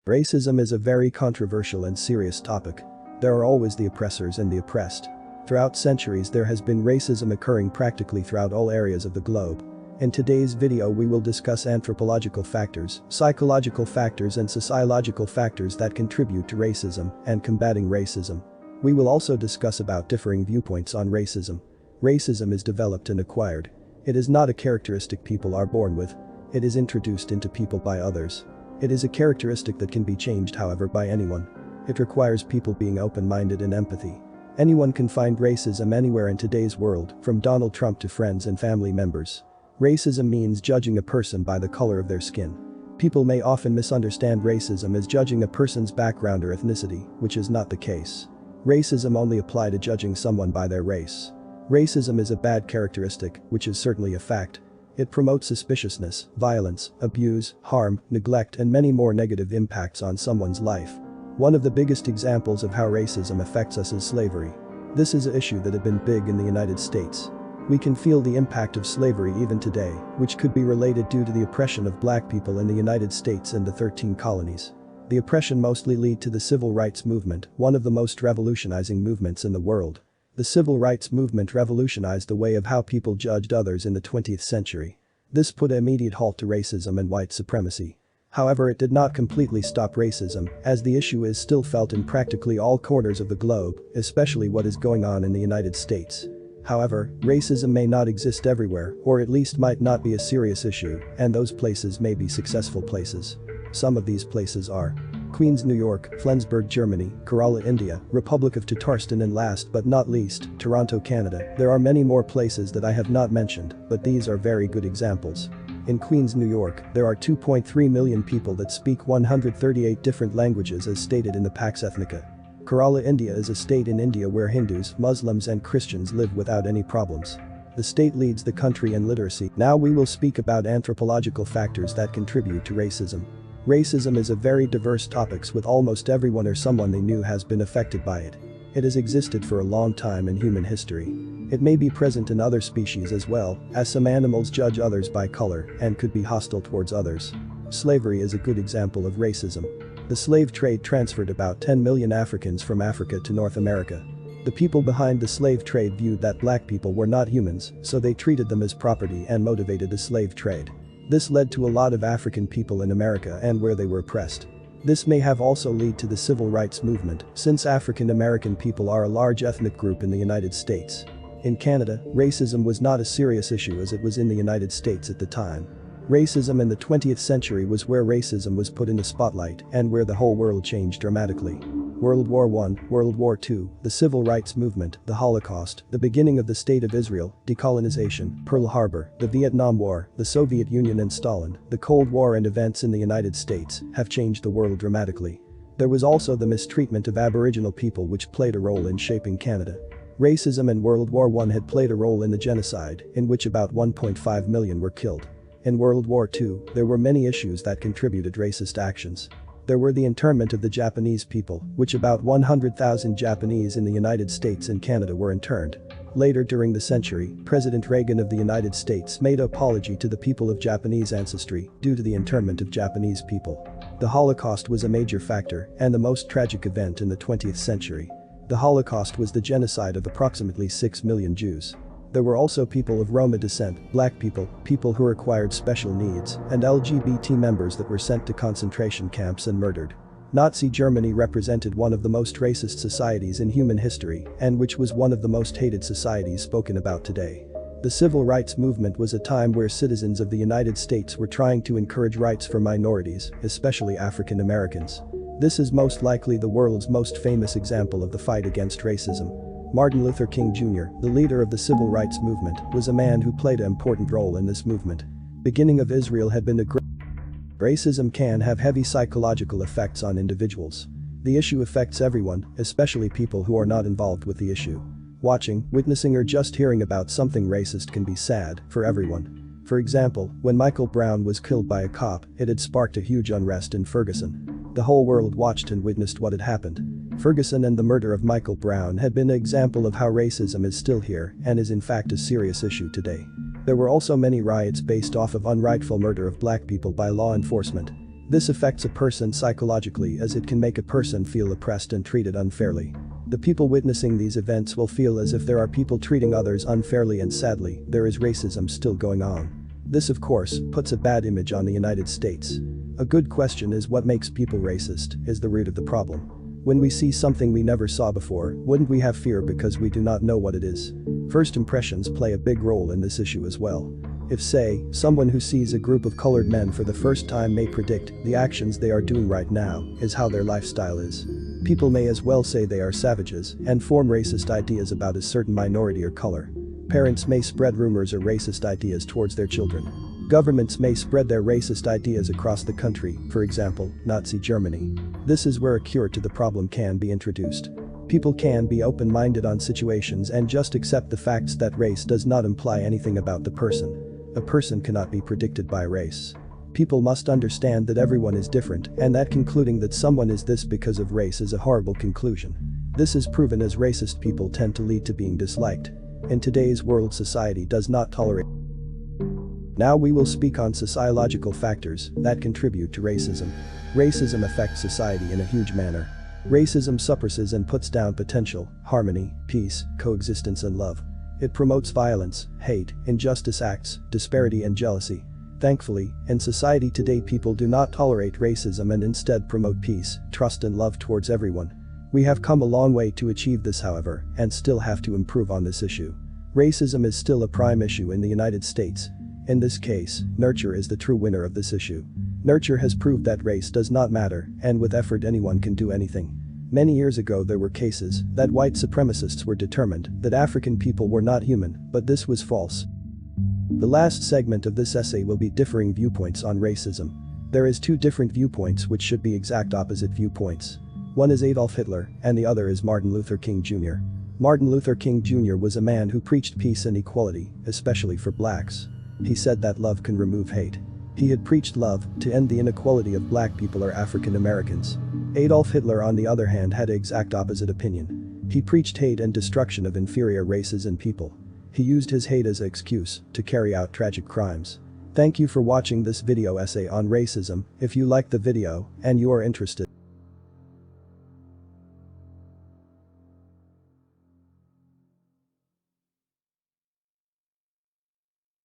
Racism is a very controversial and serious topic. There are always the oppressors and the oppressed. Throughout centuries there has been racism occurring practically throughout all areas of the globe. In today's video we will discuss anthropological factors, psychological factors and sociological factors that contribute to racism and combating racism. We will also discuss about differing viewpoints on racism. Racism is developed and acquired. It is not a characteristic people are born with. It is introduced into people by others. It is a characteristic that can be changed however by anyone. It requires people being open-minded and empathy. Anyone can find racism anywhere in today's world, from Donald Trump to friends and family members. Racism means judging a person by the color of their skin. People may often misunderstand racism as judging a person's background or ethnicity, which is not the case. Racism only applies to judging someone by their race. Racism is a bad characteristic, which is certainly a fact. It promotes suspiciousness, violence, abuse, harm, neglect and many more negative impacts on someone's life. One of the biggest examples of how racism affects us is slavery. This is an issue that had been big in the United States. We can feel the impact of slavery even today, which could be related due to the oppression of black people in the United States and the 13 colonies. The oppression mostly led to the civil rights movement, one of the most revolutionizing movements in the world. The civil rights movement revolutionized the way of how people judged others in the 20th century. This put an immediate halt to racism and white supremacy. However, it did not completely stop racism, as the issue is still felt in practically all corners of the globe, especially what is going on in the United States. However, racism may not exist everywhere, or at least might not be a serious issue, and those places may be successful places. Some of these places are Queens, New York, Flensburg, Germany, Kerala, India, Republic of Tatarstan and last but not least, Toronto, Canada. There are many more places that I have not mentioned, but these are very good examples. In Queens, New York, there are 2.3 million people that speak 138 different languages as stated in the Pax Ethnica. Kerala, India is a state in India where Hindus, Muslims and Christians live without any problems. The state leads the country in literacy. Now we will speak about anthropological factors that contribute to racism. Racism is a very diverse topic with almost everyone or someone they knew has been affected by it. It has existed for a long time in human history. It may be present in other species as well, as some animals judge others by color and could be hostile towards others. Slavery is a good example of racism. The slave trade transferred about 10 million Africans from Africa to North America. The people behind the slave trade viewed that black people were not humans, so they treated them as property and motivated the slave trade. This led to a lot of African people in America and where they were oppressed. This may have also led to the civil rights movement, since African American people are a large ethnic group in the United States. In Canada, racism was not a serious issue as it was in the United States at the time. Racism in the 20th century was where racism was put in the spotlight and where the whole world changed dramatically. World War I, World War II, the Civil Rights Movement, the Holocaust, the beginning of the State of Israel, decolonization, Pearl Harbor, the Vietnam War, the Soviet Union and Stalin, the Cold War and events in the United States have changed the world dramatically. There was also the mistreatment of Aboriginal people which played a role in shaping Canada. Racism in World War I had played a role in the genocide, in which about 1.5 million were killed. In World War II, there were many issues that contributed racist actions. There were the internment of the Japanese people, which about 100,000 Japanese in the United States and Canada were interned. Later during the century, President Reagan of the United States made an apology to the people of Japanese ancestry due to the internment of Japanese people. The Holocaust was a major factor and the most tragic event in the 20th century. The Holocaust was the genocide of approximately 6 million Jews. There were also people of Roma descent, black people, people who required special needs, and LGBT members that were sent to concentration camps and murdered. Nazi Germany represented one of the most racist societies in human history and which was one of the most hated societies spoken about today. The civil rights movement was a time where citizens of the United States were trying to encourage rights for minorities, especially African Americans. This is most likely the world's most famous example of the fight against racism. Martin Luther King Jr., the leader of the civil rights movement, was a man who played an important role in this movement. Beginning of Israel had been a great. Racism can have heavy psychological effects on individuals. The issue affects everyone, especially people who are not involved with the issue. Watching, witnessing or just hearing about something racist can be sad for everyone. For example, when Michael Brown was killed by a cop, it had sparked a huge unrest in Ferguson. The whole world watched and witnessed what had happened. Ferguson and the murder of Michael Brown had been an example of how racism is still here and is in fact a serious issue today. There were also many riots based off of unrightful murder of black people by law enforcement. This affects a person psychologically as it can make a person feel oppressed and treated unfairly. The people witnessing these events will feel as if there are people treating others unfairly, and sadly, there is racism still going on. This of course puts a bad image on the United States. A good question is, what makes people racist is the root of the problem. When we see something we never saw before, wouldn't we have fear because we do not know what it is? First impressions play a big role in this issue as well. If, say, someone who sees a group of colored men for the first time may predict the actions they are doing right now is how their lifestyle is. People may as well say they are savages and form racist ideas about a certain minority or color. Parents may spread rumors or racist ideas towards their children. Governments may spread their racist ideas across the country, for example, Nazi Germany. This is where a cure to the problem can be introduced. People can be open-minded on situations and just accept the facts that race does not imply anything about the person. A person cannot be predicted by race. People must understand that everyone is different, and that concluding that someone is this because of race is a horrible conclusion. This is proven as racist people tend to lead to being disliked. In today's world, society does not tolerate. Now we will speak on sociological factors that contribute to racism. Racism affects society in a huge manner. Racism suppresses and puts down potential, harmony, peace, coexistence and love. It promotes violence, hate, injustice acts, disparity and jealousy. Thankfully, in society today people do not tolerate racism and instead promote peace, trust and love towards everyone. We have come a long way to achieve this, however, and still have to improve on this issue. Racism is still a prime issue in the United States. In this case, nurture is the true winner of this issue. Nurture has proved that race does not matter, and with effort anyone can do anything. Many years ago there were cases that white supremacists were determined that African people were not human, but this was false. The last segment of this essay will be differing viewpoints on racism. There is two different viewpoints which should be exact opposite viewpoints. One is Adolf Hitler and the other is Martin Luther King Jr. Martin Luther King Jr. was a man who preached peace and equality, especially for blacks. He said that love can remove hate. He had preached love to end the inequality of black people or African Americans. Adolf Hitler, on the other hand, had the exact opposite opinion. He preached hate and destruction of inferior races and people. He used his hate as an excuse to carry out tragic crimes. Thank you for watching this video essay on racism. If you liked the video and you are interested